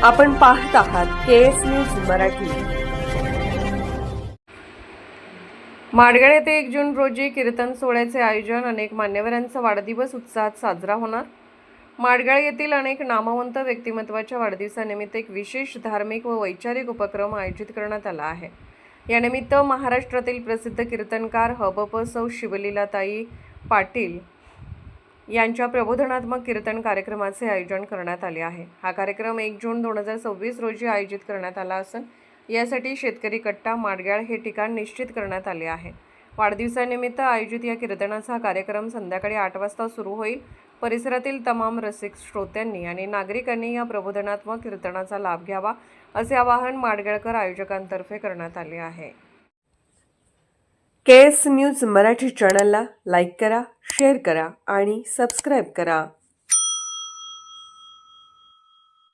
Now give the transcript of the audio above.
आपण पाहत आहात केएस न्यूज मराठी। माडगाळ येथे 1 जून रोजी कीर्तन सोहळ्याचे आयोजन, अनेक मान्यवरांचा वाढदिवस उत्साहात साजरा होणार। माडगाळ येथील अनेक नामवंत व्यक्तिमत्वाच्या वाढदिवसानिमित्त एक विशेष धार्मिक व वैचारिक उपक्रम आयोजित करण्यात आला आहे। यानिमित्त महाराष्ट्रातील प्रसिद्ध कीर्तनकार हबप सौ शिवलीलाताई पाटील यांच्या प्रबोधनात्मक कीर्तन कार्यक्रमाचे आयोजन करण्यात आले आहे। हा कार्यक्रम 1 जून 2026 रोजी आयोजित करण्यात आला असून यासाठी शेतकरी कट्टा माडगाळ हे ठिकाण निश्चित करण्यात आले आहे। वाढदिवसानिमित्त आयोजित या कीर्तनाचा कार्यक्रम संध्याकाळी 8 वाजता सुरू होईल। परिसरातील तमाम रसिक श्रोत्यांनी आणि नागरिकांनी या प्रबोधनात्मक कीर्तनाचा लाभ घ्यावा असे आवाहन माडगाळकर आयोजकांतर्फे करण्यात आले आहे। केएस न्यूज मराठी चॅनलला लाईक करा, शेअर करा आणि सबस्क्राईब करा।